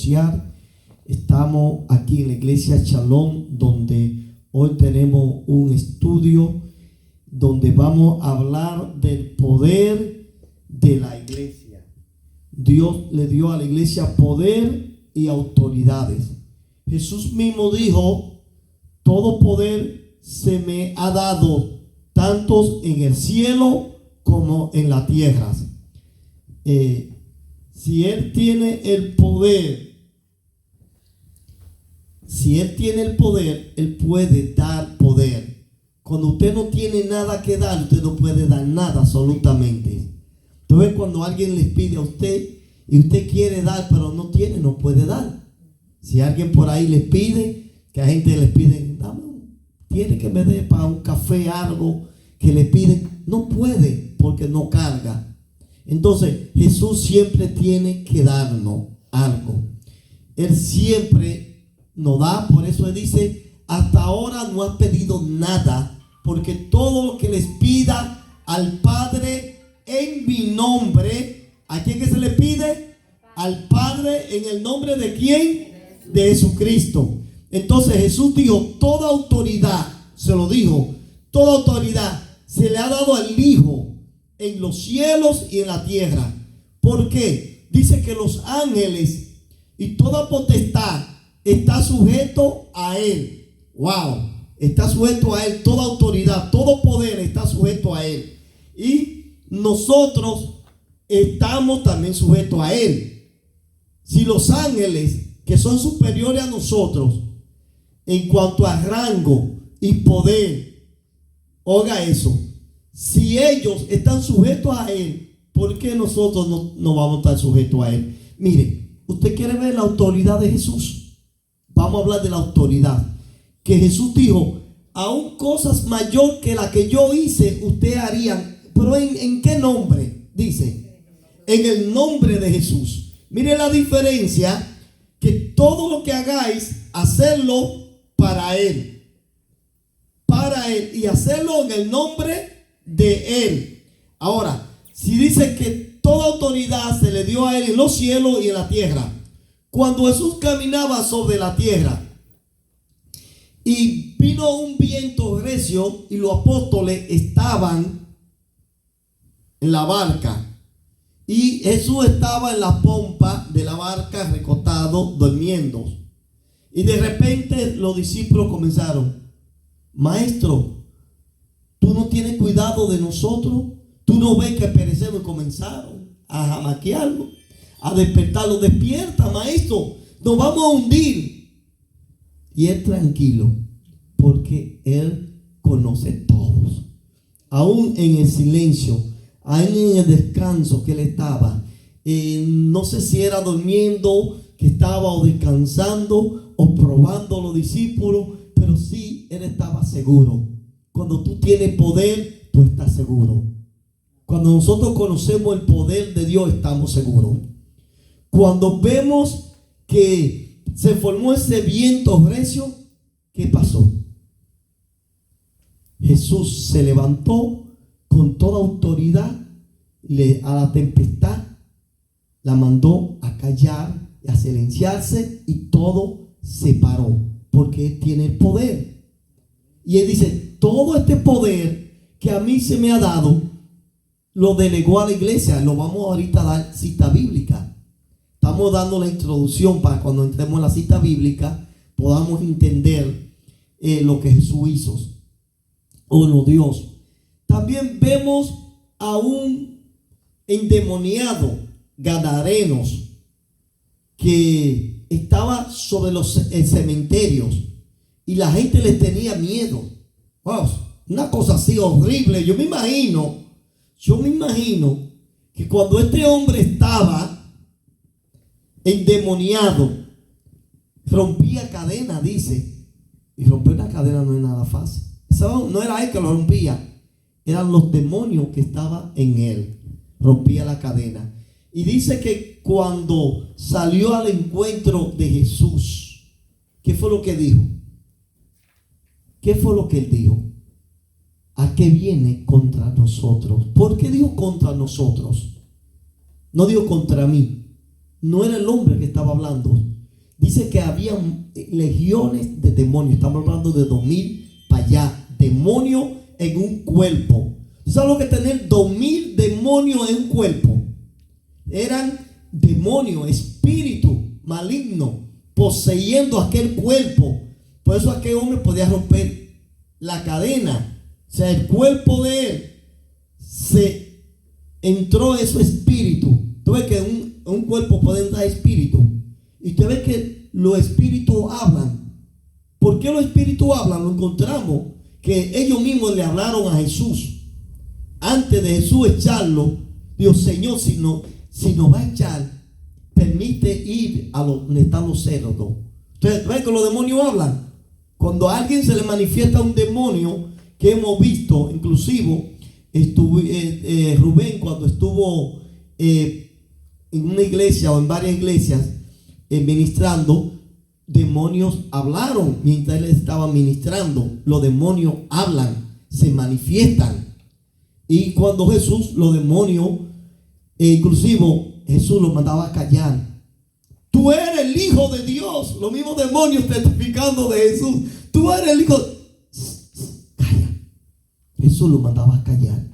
anunciar. Estamos aquí en la iglesia Shalom, donde hoy tenemos un estudio donde vamos a hablar del poder de la iglesia. Dios le dio a la iglesia poder y autoridades. Jesús mismo dijo: todo poder se me ha dado, tanto en el cielo como en la tierra. Si Él tiene el poder, Él puede dar poder. Cuando usted no tiene nada que dar, usted no puede dar nada absolutamente. Entonces, cuando alguien les pide a usted y usted quiere dar pero no tiene, no puede dar. Si alguien por ahí les pide, que a gente les pide, tiene que me dé para un café algo que le piden, no puede porque no carga. Entonces Jesús siempre tiene que darnos algo. Él siempre nos da. Por eso Él dice: hasta ahora no has pedido nada, porque todo lo que les pida al Padre en mi nombre. ¿A quién que se le pide? Al Padre. ¿En el nombre de quién? De Jesucristo. Entonces Jesús dijo: toda autoridad, se lo dijo, toda autoridad se le ha dado al Hijo en los cielos y en la tierra. ¿Por qué? Dice que los ángeles y toda potestad está sujeto a Él. Wow, está sujeto a Él. Toda autoridad, todo poder está sujeto a Él. Y nosotros estamos también sujetos a Él. Si los ángeles, que son superiores a nosotros en cuanto a rango y poder, oiga eso, si ellos están sujetos a Él, ¿por qué nosotros no vamos a estar sujetos a Él? Mire, ¿usted quiere ver la autoridad de Jesús? Vamos a hablar de la autoridad. Que Jesús dijo: aún cosas mayor que la que yo hice, ustedes harían. ¿Pero en qué nombre? Dice: en el nombre de Jesús. Mire la diferencia, que todo lo que hagáis, hacerlo para Él. Para Él. Y hacerlo en el nombre de Él. Ahora, si dice que toda autoridad se le dio a Él en los cielos y en la tierra. Cuando Jesús caminaba sobre la tierra y vino un viento recio y los apóstoles estaban en la barca y Jesús estaba en la pompa de la barca recostado durmiendo, y de repente los discípulos comenzaron: maestro, tú no tienes cuidado de nosotros, tú no ves que perecemos. Y comenzaron a jamaquearlo, a despertarlo. Despierta, maestro, nos vamos a hundir. Y Él tranquilo, porque Él conoce todos. Aún en el silencio, aún en el descanso que Él estaba, no sé si era durmiendo, que estaba o descansando o probando a los discípulos, pero sí Él estaba seguro. Cuando tú tienes poder, tú estás seguro. Cuando nosotros conocemos el poder de Dios, estamos seguros. Cuando vemos que se formó ese viento recio, ¿qué pasó? Jesús se levantó con toda autoridad a la tempestad, la mandó a callar y a silenciarse, y todo se paró, porque Él tiene el poder. Y Él dice: todo este poder que a mí se me ha dado, lo delegó a la iglesia. Lo vamos ahorita a dar cita bíblica. Estamos dando la introducción para cuando entremos en la cita bíblica podamos entender lo que Jesús hizo o no Dios. También vemos a un endemoniado gadarenos que estaba sobre los cementerios y la gente les tenía miedo. Wow, una cosa así horrible. Yo me imagino que cuando este hombre estaba endemoniado, rompía cadena, dice. Y romper una cadena no es nada fácil. No era él que lo rompía, eran los demonios que estaban en él. Rompía la cadena. Y dice que cuando salió al encuentro de Jesús, ¿qué fue lo que dijo? ¿Qué fue lo que él dijo? ¿A qué viene contra nosotros? ¿Por qué dijo contra nosotros? No dijo contra mí. No era el hombre que estaba hablando, dice que había legiones de demonios. Estamos hablando de 2000 para allá. Demonios en un cuerpo. ¿Sabes lo que es tener 2000 demonios en un cuerpo? Eran demonios, espíritu maligno poseyendo aquel cuerpo. Por eso aquel hombre podía romper la cadena. O sea, el cuerpo de él se entró ese espíritu. Tú ves que un cuerpo puede entrar espíritu. Y usted ve que los espíritus hablan. ¿Por qué los espíritus hablan? Lo encontramos que ellos mismos le hablaron a Jesús. Antes de Jesús echarlo, Dios, Señor, si nos va a echar, permite ir a donde están los cerdos. Entonces, ¿ven que los demonios hablan? Cuando a alguien se le manifiesta un demonio, que hemos visto, inclusive, Rubén cuando estuvo en una iglesia o en varias iglesias ministrando, demonios hablaron mientras él estaba ministrando. Los demonios hablan, se manifiestan. Y cuando Jesús, los demonios, inclusive Jesús los mandaba a callar. Tú eres el Hijo de Dios. Los mismos demonios testificando de Jesús. Tú eres el Hijo. Calla. Jesús los mandaba a callar.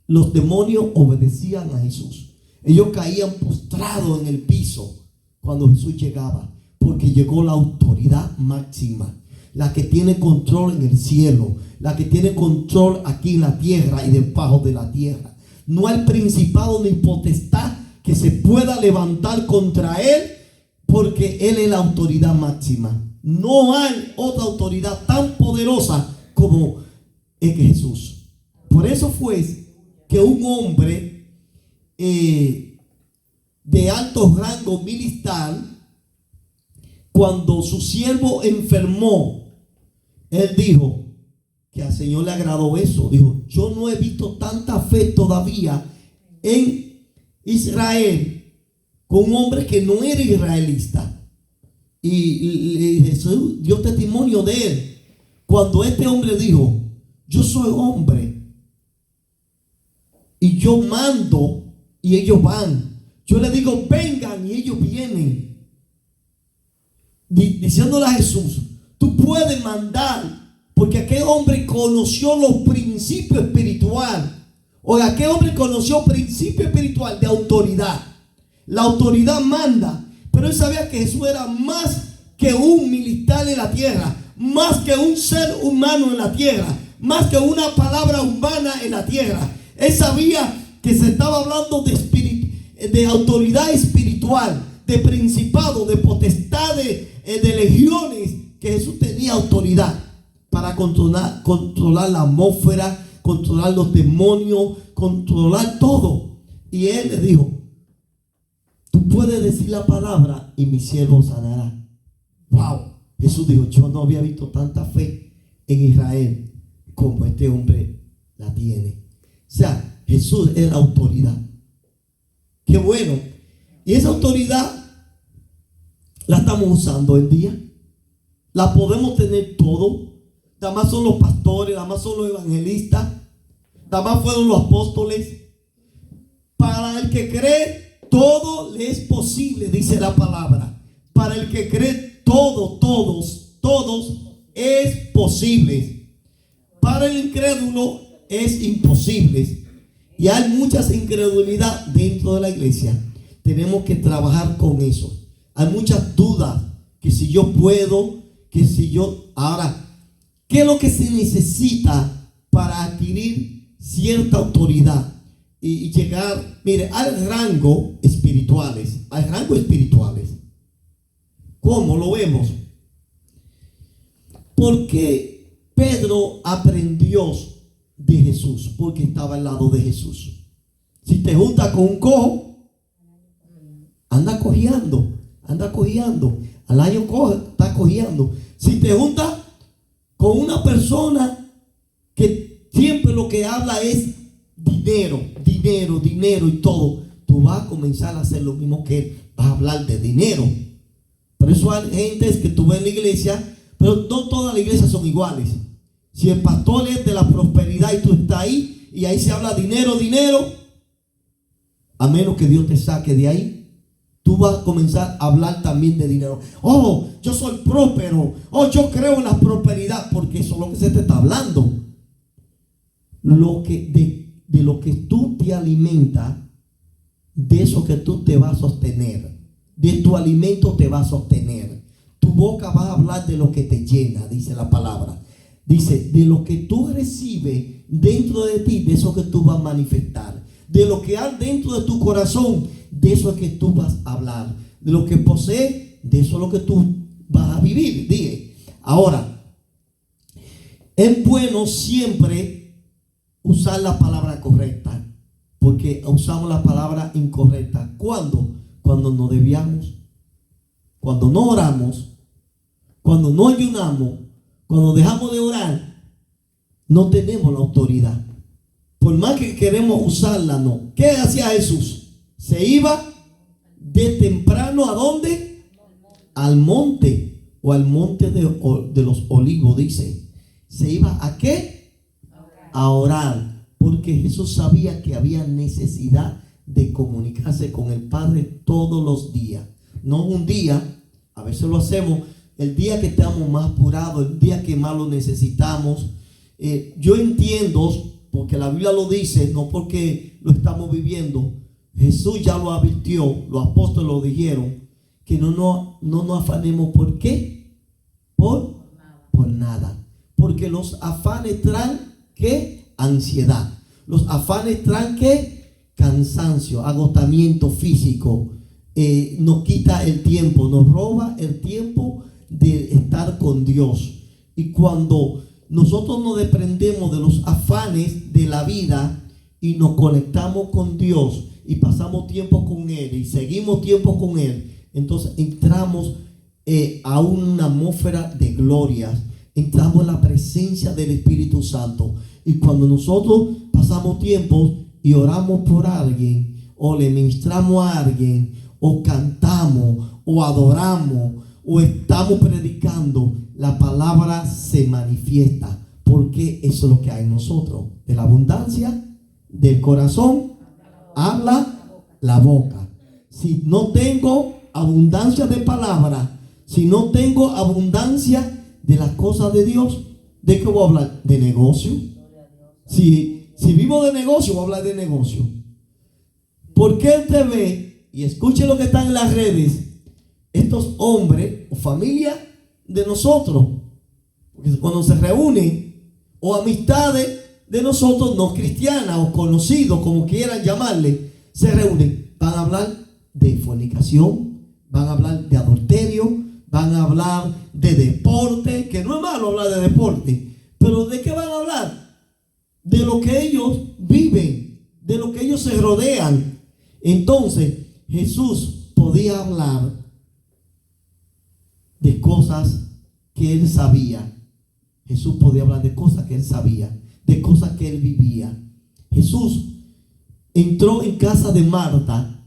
Los demonios obedecían a Jesús. Ellos caían postrados en el piso cuando Jesús llegaba, porque llegó la autoridad máxima, la que tiene control en el cielo, la que tiene control aquí en la tierra y debajo de la tierra. No hay principado ni potestad que se pueda levantar contra él, porque él es la autoridad máxima. No hay otra autoridad tan poderosa como es Jesús. Por eso fue que un hombre de alto rango militar, cuando su siervo enfermó, él dijo que al Señor le agradó eso. Dijo, yo no he visto tanta fe todavía en Israel con un hombre que no era israelita. Y Jesús dio testimonio de él. Cuando este hombre dijo, yo soy hombre y yo mando y ellos van. Yo le digo, vengan y ellos vienen. Diciéndole a Jesús, tú puedes mandar, porque aquel hombre conoció los principios espirituales. O aquel hombre conoció principio espiritual de autoridad. La autoridad manda, pero él sabía que Jesús era más que un militar en la tierra, más que un ser humano en la tierra, más que una palabra humana en la tierra. Él sabía que se estaba hablando de autoridad espiritual, de principado, de potestad, de legiones, que Jesús tenía autoridad para controlar la atmósfera, controlar los demonios, controlar todo. Y él le dijo, tú puedes decir la palabra y mi siervo sanará. Wow. Jesús dijo, yo no había visto tanta fe en Israel como este hombre la tiene. O sea, Jesús es la autoridad. Qué bueno. Y esa autoridad la estamos usando hoy en día. La podemos tener todo. Nada más son los pastores, nada más son los evangelistas, nada más fueron los apóstoles. Para el que cree, todo le es posible, dice la palabra. Para el que cree, todos es posible. Para el incrédulo es imposible. Y hay muchas incredulidad dentro de la iglesia. Tenemos que trabajar con eso. Hay muchas dudas, que si yo puedo, que si yo... Ahora, ¿qué es lo que se necesita para adquirir cierta autoridad y llegar? Mire, hay rangos espirituales. Hay rangos espirituales. ¿Cómo lo vemos? Porque Pedro aprendió de Jesús, porque estaba al lado de Jesús. Si te juntas con un cojo, anda cojeando. Al año cojo, está cojeando. Si te juntas con una persona que siempre lo que habla es dinero y todo, tú vas a comenzar a hacer lo mismo que él. Vas a hablar de dinero. Por eso hay gente que tú ves en la iglesia, pero no todas las iglesias son iguales. Si el pastor es de la prosperidad y tú estás ahí, y ahí se habla dinero, a menos que Dios te saque de ahí, tú vas a comenzar a hablar también de dinero. Oh, yo soy próspero. Oh, yo creo en la prosperidad, porque eso es lo que se te está hablando. De lo que tú te alimentas, de eso que tú te vas a sostener. De tu alimento te va a sostener. Tu boca va a hablar de lo que te llena, dice la palabra. Dice, de lo que tú recibes dentro de ti, de eso que tú vas a manifestar. De lo que hay dentro de tu corazón, de eso es que tú vas a hablar. De lo que posees, de eso es lo que tú vas a vivir. Dije, ahora, es bueno siempre usar la palabra correcta, porque usamos la palabra incorrecta. ¿Cuándo? Cuando no debíamos, cuando no oramos, cuando no ayunamos, cuando dejamos de orar, no tenemos la autoridad. Por más que queremos usarla, no. ¿Qué hacía Jesús? Se iba de temprano, ¿a dónde? Al monte, o al monte de los olivos, dice. ¿Se iba a qué? A orar. Porque Jesús sabía que había necesidad de comunicarse con el Padre todos los días. No un día, a veces lo hacemos el día que estamos más apurados, el día que más lo necesitamos. Yo entiendo, porque la Biblia lo dice, no porque lo estamos viviendo. Jesús ya lo advirtió, los apóstoles lo dijeron, que no nos afanemos. ¿Por qué? Por nada. Porque los afanes traen, ¿qué? Ansiedad. Los afanes traen, ¿qué? Cansancio, agotamiento físico. Nos quita el tiempo, nos roba el tiempo de estar con Dios. Y cuando nosotros nos desprendemos de los afanes de la vida y nos conectamos con Dios y pasamos tiempo con Él y seguimos tiempo con Él, entonces entramos a una atmósfera de glorias, entramos en la presencia del Espíritu Santo. Y cuando nosotros pasamos tiempo y oramos por alguien, o le ministramos a alguien, o cantamos, o adoramos, o estamos predicando, la palabra se manifiesta, porque eso es lo que hay en nosotros. De la abundancia del corazón habla la boca. Si no tengo abundancia de palabra, si no tengo abundancia de las cosas de Dios, ¿de qué voy a hablar? De negocio. Si vivo de negocio, voy a hablar de negocio. ¿Por qué usted ve y escuche lo que están en las redes? Estos hombres o familia de nosotros, porque cuando se reúnen, o amistades de nosotros no cristianas o conocidos, como quieran llamarle, se reúnen, van a hablar de fornicación, van a hablar de adulterio, van a hablar de deporte, que no es malo hablar de deporte, pero ¿de qué van a hablar? De lo que ellos viven, de lo que ellos se rodean. Entonces Jesús podía hablar de cosas que Él sabía. Jesús podía hablar de cosas que Él sabía, de cosas que Él vivía. Jesús entró en casa de Marta,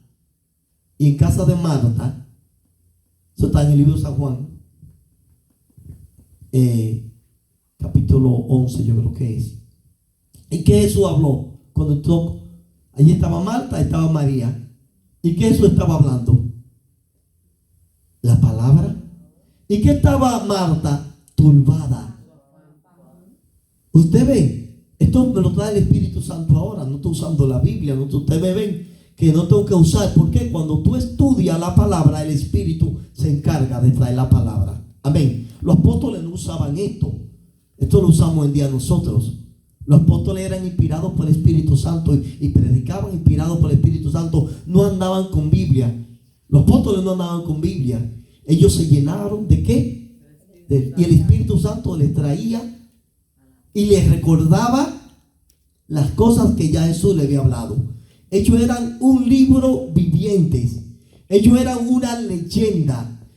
y en casa de Marta, eso está en el libro de San Juan, capítulo 11, yo creo que es. ¿Y qué Jesús habló? Cuando entró, allí estaba Marta, estaba María. ¿Y qué Jesús estaba hablando? La palabra. ¿Y qué estaba Marta? Turbada. Usted ve, esto me lo trae el Espíritu Santo ahora. No estoy usando la Biblia. No, ustedes me ven que no tengo que usar. Porque cuando tú estudias la palabra, el Espíritu se encarga de traer la palabra. Amén. Los apóstoles no usaban esto. Esto lo usamos en día nosotros. Los apóstoles eran inspirados por el Espíritu Santo y predicaban inspirados por el Espíritu Santo. No andaban con Biblia. Los apóstoles no andaban con Biblia. Ellos se llenaron ¿de qué? Y el Espíritu Santo les traía y les recordaba las cosas que ya Jesús le había hablado. Ellos eran un libro vivientes. Ellos eran una leyenda.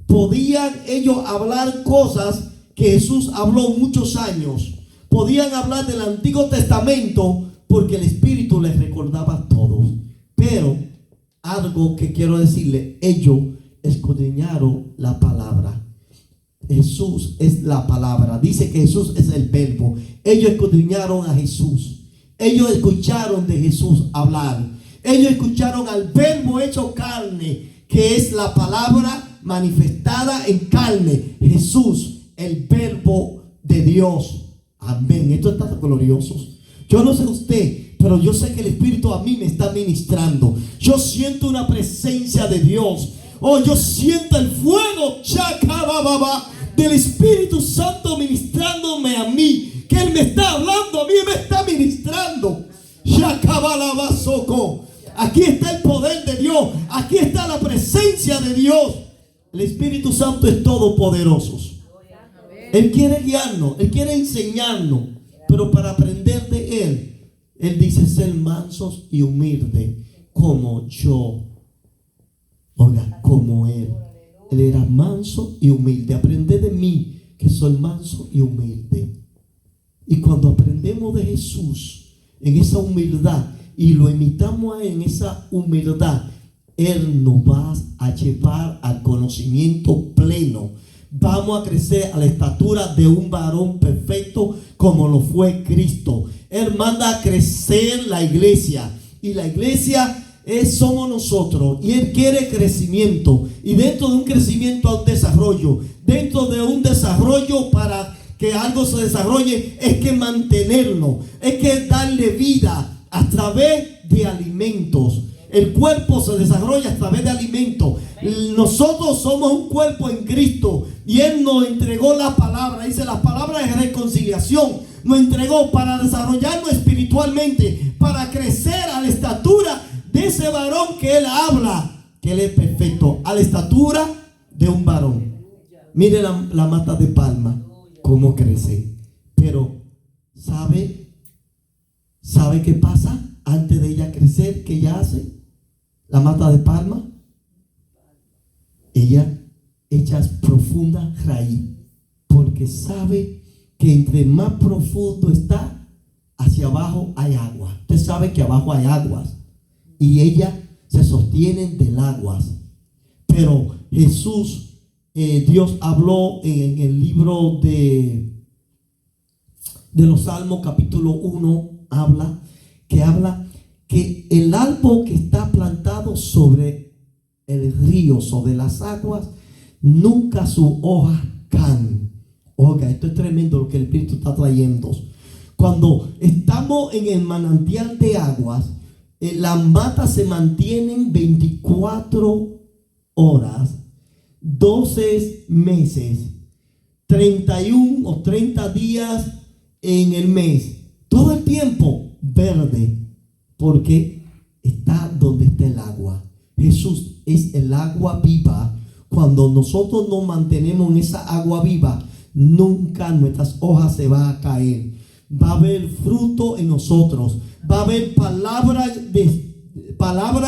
Podían ellos hablar cosas que Jesús habló muchos años. Podían hablar del Antiguo Testamento porque el Espíritu les recordaba todo. Pero algo que quiero decirle, ellos escudriñaron la palabra. Jesús es la palabra. Dice que Jesús es el verbo. Ellos escudriñaron a Jesús. Ellos escucharon de Jesús hablar. Ellos escucharon al verbo hecho carne que es la palabra manifestada en carne, Jesús, el verbo de Dios. Amén. Esto está glorioso. Yo no sé usted, pero yo sé que el Espíritu a mí me está ministrando. Yo siento una presencia de Dios. Oh, yo siento el fuego del Espíritu Santo ministrándome a mí. Que Él me está hablando a mí, me está ministrando. Aquí está el poder de Dios. Aquí está la presencia de Dios. El Espíritu Santo es todopoderoso. Él quiere guiarnos, Él quiere enseñarnos. Pero para aprender de Él dice: ser mansos y humildes como yo. Oiga, como Él. Él era manso y humilde. Aprende de mí, que soy manso y humilde. Y cuando aprendemos de Jesús en esa humildad y lo imitamos a Él en esa humildad, Él nos va a llevar al conocimiento pleno. Vamos a crecer a la estatura de un varón perfecto como lo fue Cristo. Él manda a crecer la iglesia, y la iglesia somos nosotros, y Él quiere crecimiento, y dentro de un crecimiento hay un desarrollo. Dentro de un desarrollo, para que algo se desarrolle, es que mantenerlo, es que darle vida a través de alimentos. El cuerpo se desarrolla a través de alimentos. Nosotros somos un cuerpo en Cristo, y Él nos entregó la palabra. Dice: la palabra de reconciliación nos entregó para desarrollarnos espiritualmente, para crecer a la estatura de ese varón que Él habla, que Él es perfecto, a la estatura de un varón. Mire la mata de palma, cómo crece. Pero ¿sabe qué pasa antes de ella crecer? ¿Qué ella hace? La mata de palma, ella echa profunda raíz, porque sabe que entre más profundo está, hacia abajo hay agua. Usted sabe que abajo hay aguas, y ellas se sostienen del aguas. Pero Jesús, Dios habló en el libro de los Salmos, capítulo 1, habla que el árbol que está plantado sobre el río, sobre las aguas, nunca su hoja caen. Oiga, esto es tremendo lo que el Espíritu está trayendo. Cuando estamos en el manantial de aguas, las matas se mantienen 24 horas, 12 meses, 31 o 30 días en el mes, todo el tiempo verde, porque está donde está el agua. Jesús es el agua viva. Cuando nosotros nos mantenemos en esa agua viva, nunca nuestras hojas se van a caer. Va a haber fruto en nosotros. Va a haber palabra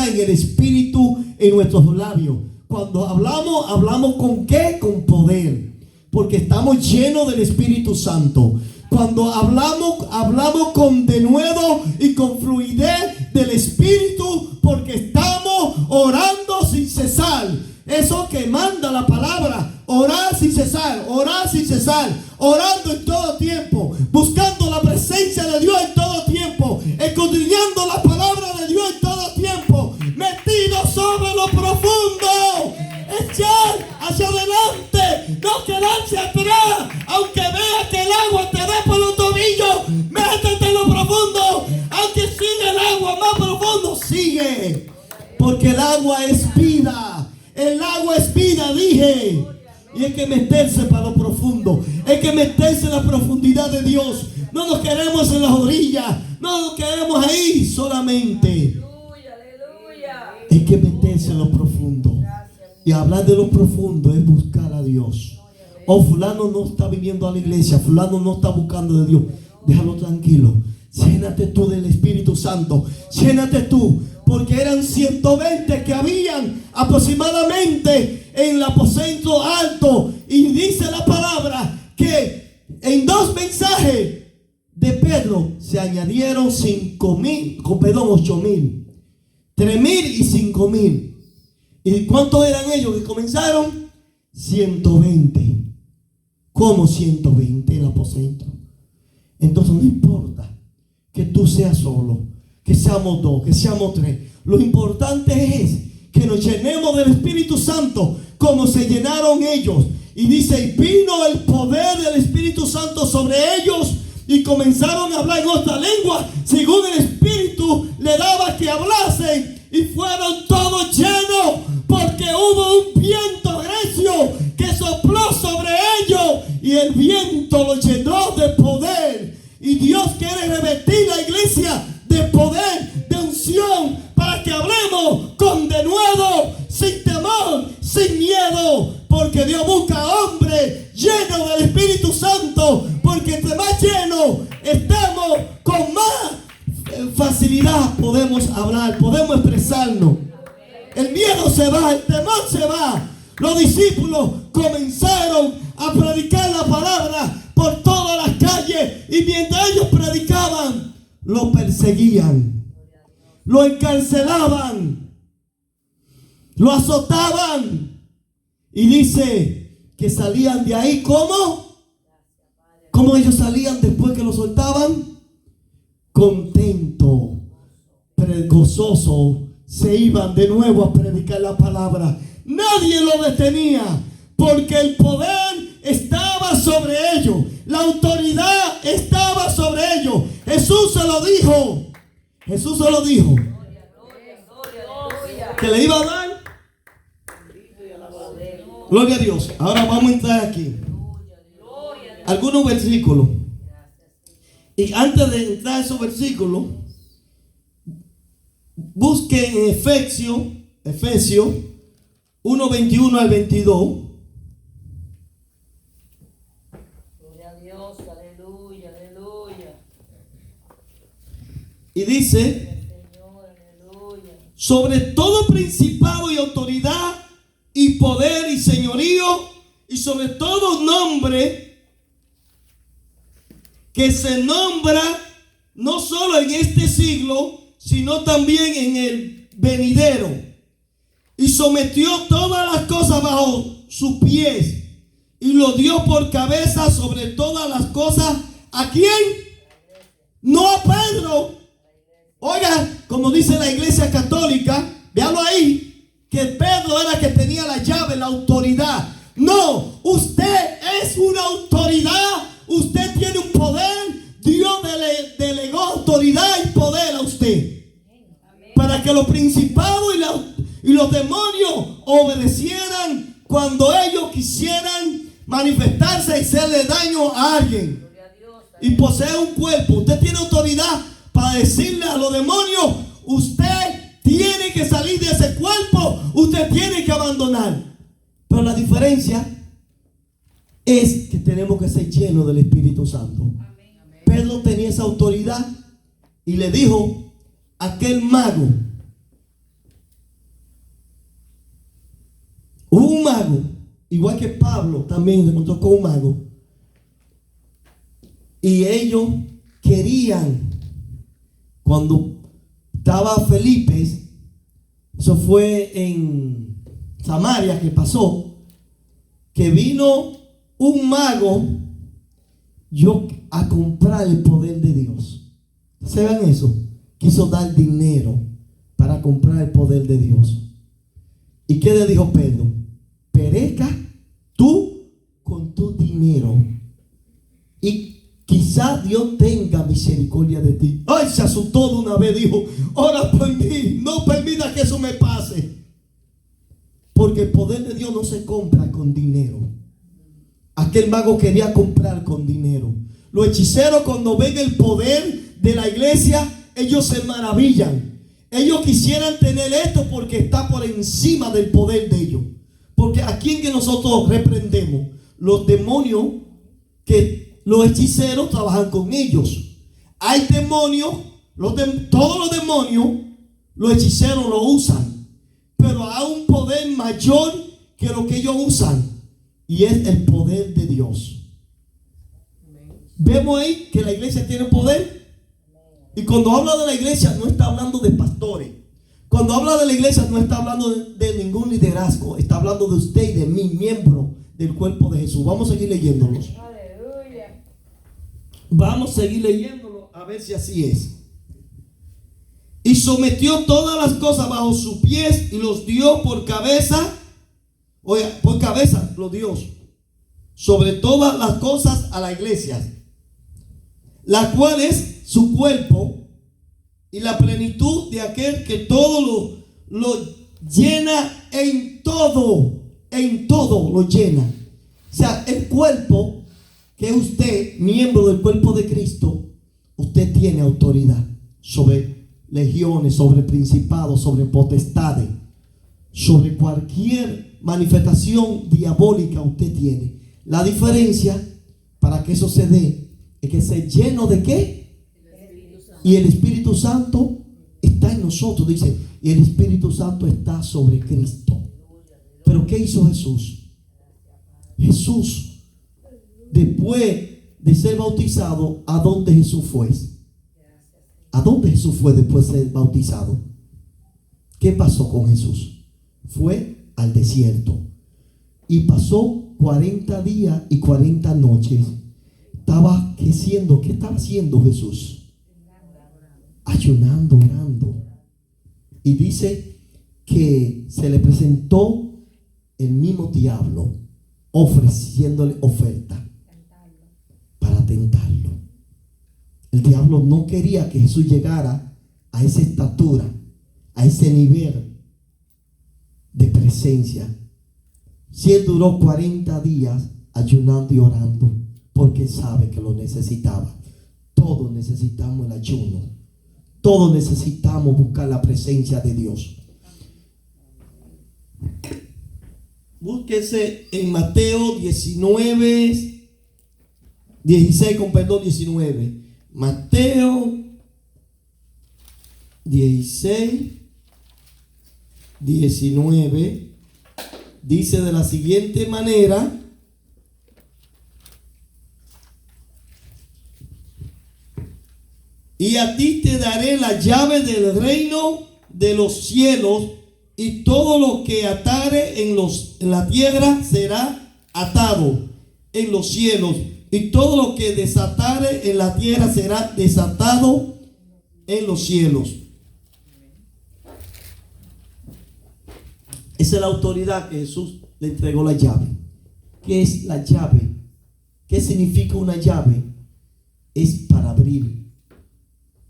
en el Espíritu en nuestros labios. Cuando hablamos ¿con qué? Con poder, porque estamos llenos del Espíritu Santo. Cuando hablamos con denuedo y con fluidez del Espíritu, porque estamos orando sin cesar. Eso que manda la palabra: orar sin cesar, orando en todo tiempo, buscando la presencia de Dios en todo tiempo, escudriñando la palabra de Dios en todo tiempo, metido sobre lo profundo, echar hacia adelante, no quedarse atrás. Aunque veas que el agua te dé por los tobillos, métete en lo profundo. Aunque siga el agua más profundo, sigue, porque el agua es vida. El agua es vida, dije. Y hay que meterse para lo profundo. Hay que meterse en la profundidad de Dios. No nos queremos en las orillas. No nos queremos ahí solamente. Hay que meterse en lo profundo. Y hablar de lo profundo es buscar a Dios. Oh, fulano no está viniendo a la iglesia, fulano no está buscando de Dios. Déjalo tranquilo. Llénate tú del Espíritu Santo. Llénate tú. Porque eran 120 que habían aproximadamente en el aposento alto. Y dice la palabra que en 2 mensajes de Pedro se añadieron 8,000, 3,000 y 5,000. ¿Y cuántos eran ellos que comenzaron? 120. ¿Cómo 120 el aposento? Entonces no importa que tú seas solo, que seamos 2, que seamos 3. Lo importante es que que nos llenemos del Espíritu Santo como se llenaron ellos. Y dice, y vino el poder del Espíritu Santo sobre ellos y comenzaron a hablar en otra lengua según el Espíritu le daba que hablasen, y fueron todos llenos, porque hubo un viento recio que sopló sobre ellos y el viento los llenó de poder. Y Dios quiere revestir la iglesia de poder, de unción, para que hablemos con denuedo, sin temor, sin miedo, porque Dios busca hombres llenos del Espíritu Santo, porque entre más llenos estamos, con más facilidad podemos hablar, podemos expresarnos. El miedo se va, el temor se va. Los discípulos comenzaron a predicar la palabra por todas las calles, y mientras ellos predicaban, lo perseguían, lo encarcelaban, lo azotaban. Y dice que salían de ahí, ¿cómo? ¿Cómo ellos salían después que lo soltaban? Contento, gozoso. Se iban de nuevo a predicar la palabra. Nadie lo detenía, porque el poder estaba sobre ellos, la autoridad estaba sobre ellos. Jesús se lo dijo. Jesús se lo dijo. Que le iba a dar. Gloria a Dios. Ahora vamos a entrar aquí. Algunos versículos. Y antes de entrar a esos versículos, busque en Efesios 1, 21 al 22. Gloria a Dios, aleluya, aleluya. Y dice, Señor, aleluya. sobre todo principado y autoridad y poder y señorío, y sobre todo nombre que se nombra no solo en este siglo, sino también en el venidero. Y sometió todas las cosas bajo sus pies, y lo dio por cabeza sobre todas las cosas. ¿A quién? No a Pedro. Oiga, como dice la iglesia católica, véalo ahí, que Pedro era que tenía la llave, la autoridad. No, usted es una autoridad. Usted tiene un poder. Dios delegó autoridad y poder a usted, para que los principados y los demonios obedecieran cuando ellos quisieran manifestarse y hacerle daño a alguien y poseer un cuerpo. Usted tiene autoridad para decirle a los demonios: usted tiene que salir de ese cuerpo, usted tiene que abandonar. Pero la diferencia es que tenemos que ser llenos del Espíritu Santo. Pedro tenía esa autoridad y le dijo a aquel mago, un mago, igual que Pablo también se encontró con un mago, y ellos querían, cuando estaba Felipe, eso fue en Samaria que pasó, que vino un mago a comprar el poder de Dios. ¿Saben eso? Quiso dar dinero para comprar el poder de Dios. ¿Y qué le dijo Pedro? Perezca tú con tu dinero, y quizá Dios tenga misericordia de ti. Ay, se asustó de una vez, dijo: ora por mí, no permita que eso me pase. Porque el poder de Dios no se compra con dinero. Aquel mago quería comprar con dinero. Los hechiceros, cuando ven el poder de la iglesia, ellos se maravillan. Ellos quisieran tener esto porque está por encima del poder de ellos. Porque ¿a quién que nosotros reprendemos? Los demonios, que los hechiceros trabajan con ellos. Hay demonios, todos los demonios, los hechiceros lo usan. Pero hay un poder mayor que lo que ellos usan, y es el poder de Dios. Vemos ahí que la iglesia tiene poder. Y cuando habla de la iglesia, no está hablando de pastores. Cuando habla de la iglesia, no está hablando de ningún liderazgo. Está hablando de usted y de mí, miembro del cuerpo de Jesús. Vamos a seguir leyéndolos. Vamos a seguir leyéndolo a ver si así es. Y sometió todas las cosas bajo sus pies y los dio por cabeza. Oiga, por cabeza los dio sobre todas las cosas a la iglesia, la cual es su cuerpo, y la plenitud de aquel que todo lo llena en todo lo llena. O sea, el cuerpo que usted, miembro del cuerpo de Cristo, usted tiene autoridad sobre legiones, sobre principados, sobre potestades, sobre cualquier manifestación diabólica usted tiene. La diferencia para que eso se dé es que se lleno de ¿qué? Y el Espíritu Santo está en nosotros, dice, y el Espíritu Santo está sobre Cristo. Pero ¿qué hizo Jesús? Jesús, después de ser bautizado, ¿a dónde Jesús fue? ¿A dónde Jesús fue después de ser bautizado? ¿Qué pasó con Jesús? Fue al desierto y pasó 40 días y 40 noches. Estaba creciendo. ¿Qué estaba haciendo Jesús? Ayunando, orando. Y dice que se le presentó el mismo diablo ofreciéndole oferta para tentarlo. El diablo no quería que Jesús llegara a esa estatura, a ese nivel de presencia. Si él duró 40 días ayunando y orando, porque sabe que lo necesitaba. Todos necesitamos el ayuno. Todos necesitamos buscar la presencia de Dios. Búsquese en Mateo 19, 19. Mateo 16, 19 dice de la siguiente manera: y a ti te daré la llave del reino de los cielos, y todo lo que atare en la tierra será atado en los cielos, y todo lo que desatare en la tierra será desatado en los cielos. Esa es la autoridad que Jesús le entregó la llave. ¿Qué es la llave? ¿Qué significa una llave? Es para abrir.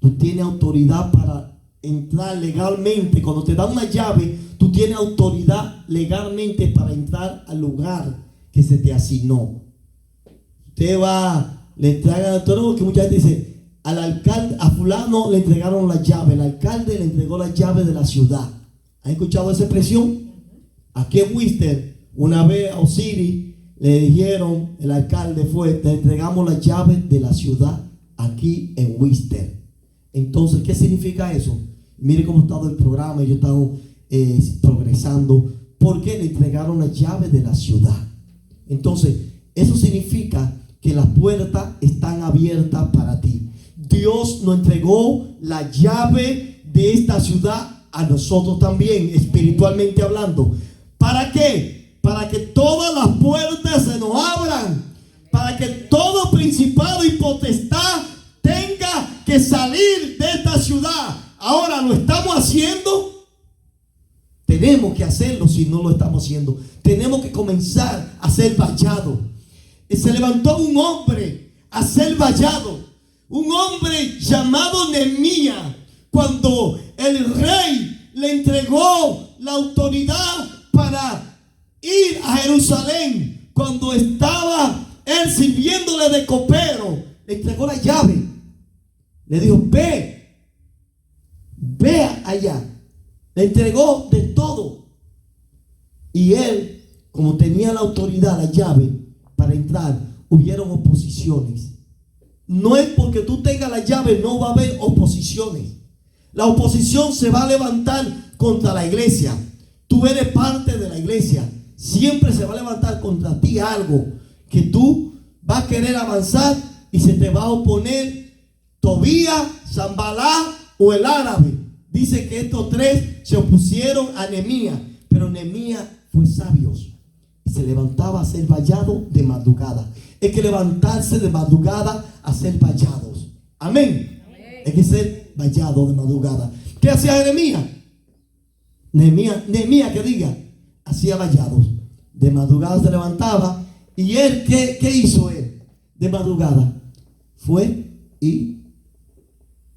Tú tienes autoridad para entrar legalmente. Cuando te da una llave, tú tienes autoridad legalmente para entrar al lugar que se te asignó. Usted va, le entrega a todo, que mucha gente dice, al alcalde, a fulano le entregaron la llave, el alcalde le entregó la llave de la ciudad. ¿Han escuchado esa expresión? Aquí en Worcester, una vez a Osiris le dijeron, el alcalde fue, te entregamos la llave de la ciudad aquí en Worcester. Entonces, ¿qué significa eso? Mire cómo ha estado el programa, yo he estado progresando, porque le entregaron la llave de la ciudad. Entonces, eso significa que las puertas están abiertas para ti. Dios nos entregó la llave de esta ciudad a nosotros también, espiritualmente hablando. ¿Para qué? Para que todas las puertas se nos abran, para que todo principado y potestad tenga que salir de esta ciudad. Ahora, ¿lo estamos haciendo? Tenemos que hacerlo. Si no lo estamos haciendo, tenemos que comenzar a ser vallados. Se levantó un hombre a ser vallado, un hombre llamado Nehemías, cuando el rey le entregó la autoridad para ir a Jerusalén. Cuando estaba él sirviéndole de copero, le entregó la llave. Le dijo, ve allá. Le entregó de todo. Y él, como tenía la autoridad, la llave para entrar, hubieron oposiciones. No es porque tú tengas la llave, no va a haber oposiciones. La oposición se va a levantar contra la iglesia. Tú eres parte de la iglesia. Siempre se va a levantar contra ti algo que tú vas a querer avanzar y se te va a oponer Tobías, Sanballat o el árabe. Dice que estos tres se opusieron a Nehemías, pero Nehemías fue sabio y se levantaba a ser vallado de madrugada. Hay que levantarse de madrugada a ser vallados. Amén. Hay que ser vallado de madrugada. ¿Qué hacía Jeremías? Nehemías que diga, hacía vallados. De madrugada se levantaba. ¿Y él qué hizo él? De madrugada fue y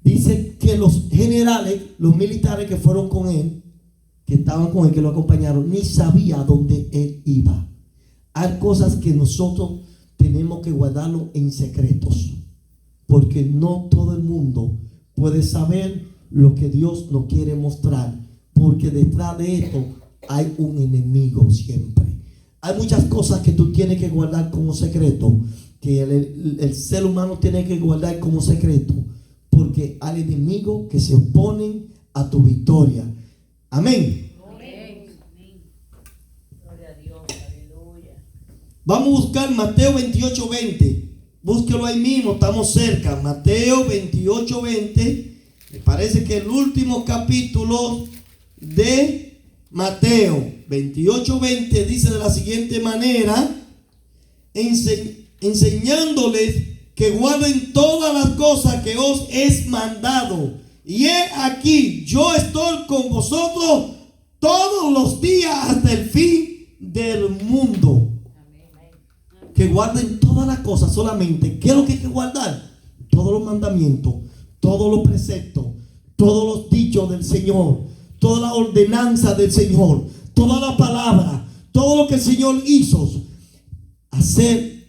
dice que los generales, los militares que fueron con él, que estaban con él, que lo acompañaron, ni sabía dónde él iba. Hay cosas que nosotros tenemos que guardarlo en secretos, porque no todo el mundo puede saber lo que Dios nos quiere mostrar, porque detrás de esto hay un enemigo siempre. Hay muchas cosas que tú tienes que guardar como secreto, que el ser humano tiene que guardar como secreto, porque hay enemigos que se oponen a tu victoria. Amén. Gloria a Dios, aleluya. Vamos a buscar Mateo 28:20. Búsquelo ahí mismo, estamos cerca. Mateo 28:20. Me parece que el último capítulo de Mateo 28:20 dice de la siguiente manera: enseñándoles que guarden todas las cosas que os es mandado. Y he aquí, yo estoy con vosotros todos los días hasta el fin del mundo. Que guarden todas las cosas solamente. ¿Qué es lo que hay que guardar? Todos los mandamientos, todos los preceptos, todos los dichos del Señor, toda la ordenanza del Señor, toda la palabra, todo lo que el Señor hizo. Hacer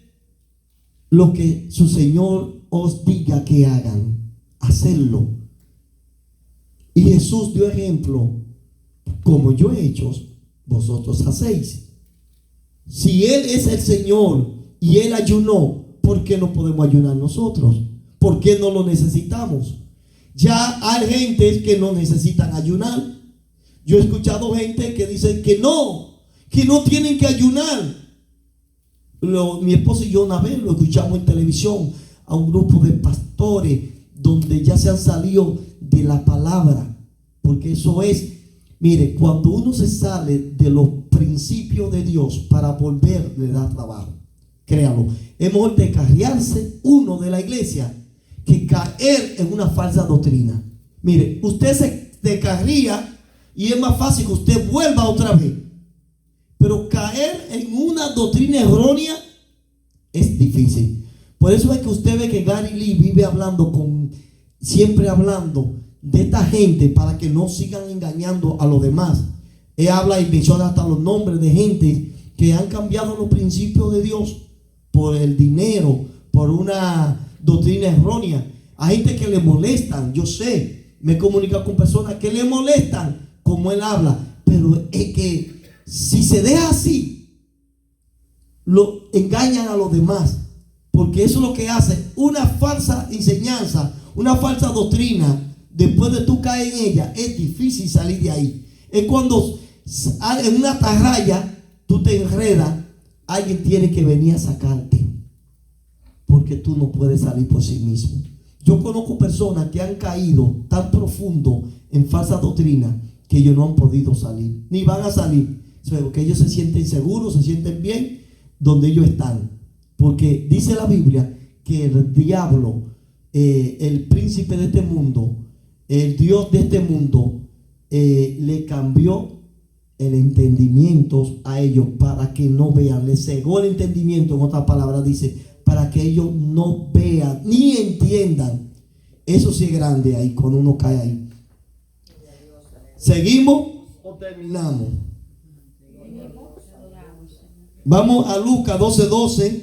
lo que su Señor os diga que hagan. Hacerlo. Y Jesús dio ejemplo: como yo he hecho, vosotros hacéis. Si Él es el Señor y Él ayunó, ¿por qué no podemos ayunar nosotros? ¿Por qué no lo necesitamos? Ya hay gente que no necesitan ayunar. Yo he escuchado gente que dice que no tienen que ayunar. Mi esposo y yo una vez lo escuchamos en televisión a un grupo de pastores donde ya se han salido de la palabra, porque eso es, mire, cuando uno se sale de los principios de Dios para volver, le da trabajo. Créalo, es mejor descarriarse uno de la iglesia que caer en una falsa doctrina. Mire, usted se descarría y es más fácil que usted vuelva otra vez. Pero caer en una doctrina errónea es difícil. Por eso es que usted ve que Gary Lee vive siempre hablando de esta gente para que no sigan engañando a los demás. Él habla y menciona hasta los nombres de gente que han cambiado los principios de Dios por el dinero, por una doctrina errónea. Hay gente que le molestan. Yo sé, me he comunicado con personas que le molestan como él habla, pero es que si se deja así, lo engañan a los demás, porque eso es lo que hace una falsa enseñanza, una falsa doctrina. Después de tú caer en ella, es difícil salir de ahí. Es cuando en una atarraya tú te enredas, alguien tiene que venir a sacarte, porque tú no puedes salir por sí mismo. Yo conozco personas que han caído tan profundo en falsa doctrina que ellos no han podido salir, ni van a salir, porque ellos se sienten seguros, se sienten bien donde ellos están. Porque dice la Biblia que el diablo, el príncipe de este mundo, el Dios de este mundo, le cambió el entendimiento a ellos para que no vean. Le cegó el entendimiento, en otras palabras dice, para que ellos no vean ni entiendan. Eso sí es grande ahí cuando uno cae ahí. ¿Seguimos o terminamos? Vamos a Lucas 12:12.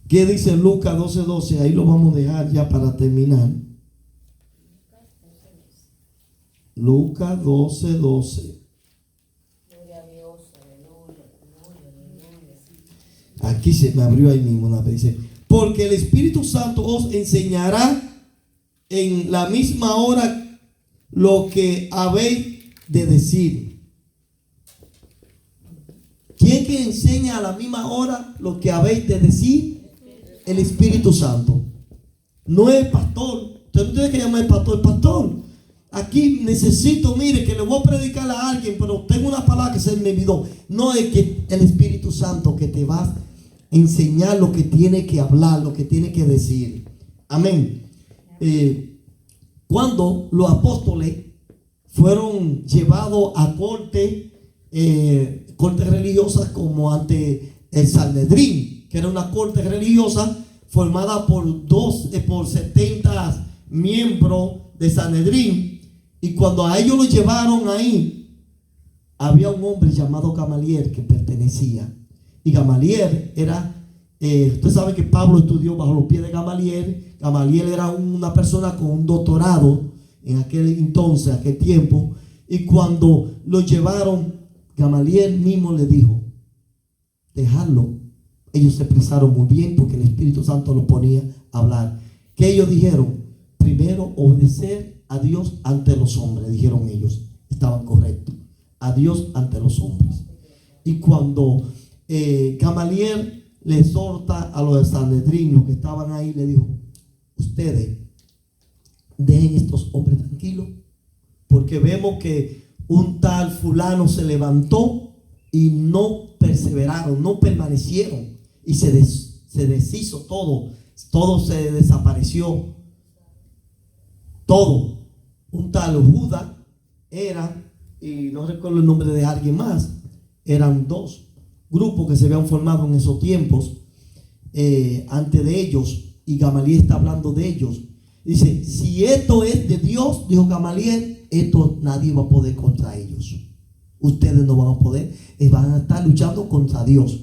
¿Qué dice Lucas 12:12? Ahí lo vamos a dejar ya para terminar. Lucas 12:12. Gloria a Dios, aleluya, aleluya, aleluya. Aquí se me abrió ahí mismo una vez. Dice: porque el Espíritu Santo os enseñará en la misma hora lo que habéis de decir. ¿Quién que enseña a la misma hora lo que habéis de decir? El Espíritu Santo. No es el pastor. Usted no tiene que llamar el pastor. Aquí necesito, mire, que le voy a predicar a alguien, pero tengo una palabra que se me olvidó. No es que el Espíritu Santo que te va enseñar lo que tiene que hablar, lo que tiene que decir. Amén. Cuando los apóstoles fueron llevados a cortes religiosas como ante el Sanedrín, que era una corte religiosa formada por 70 miembros de Sanedrín, y cuando a ellos los llevaron ahí, había un hombre llamado Gamaliel que pertenecía, y Gamaliel era, usted sabe que Pablo estudió bajo los pies de Gamaliel. Gamaliel era una persona con un doctorado en aquel entonces, aquel tiempo, y cuando lo llevaron, Gamaliel mismo le dijo, dejarlo. Ellos se expresaron muy bien porque el Espíritu Santo los ponía a hablar. ¿Qué ellos dijeron? Primero, obedecer a Dios ante los hombres, dijeron ellos. Estaban correctos. A Dios ante los hombres. Y cuando Gamaliel le exhorta a los de Sanedrín, los que estaban ahí, le dijo, ustedes dejen estos hombres tranquilos, porque vemos que un tal fulano se levantó y no perseveraron, no permanecieron, y se deshizo todo se desapareció, todo. Un tal Judas era, y no recuerdo el nombre de alguien más, eran dos grupos que se habían formado en esos tiempos antes de ellos, y Gamaliel está hablando de ellos. Dice, si esto es de Dios, dijo Gamaliel, esto nadie va a poder contra ellos. Ustedes no van a poder, van a estar luchando contra Dios.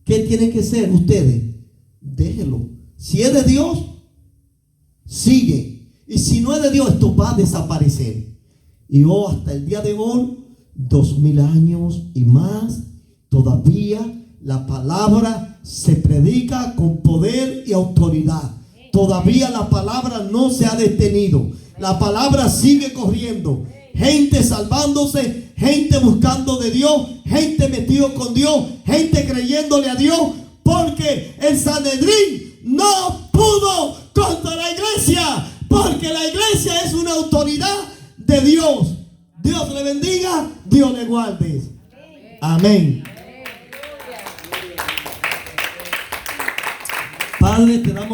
¿Qué tienen que hacer ustedes? Déjenlo. Si es de Dios, sigue. Y si no es de Dios, esto va a desaparecer. Y hasta el día de hoy, 2000 años y más, todavía la palabra se predica con poder y autoridad. Todavía la palabra no se ha detenido. La palabra sigue corriendo. Gente salvándose, gente buscando de Dios, gente metido con Dios, gente creyéndole a Dios, porque el Sanedrín no pudo contra la iglesia, porque la iglesia es una autoridad de Dios. Dios le bendiga, Dios le guarde. Amén. Padre, te damos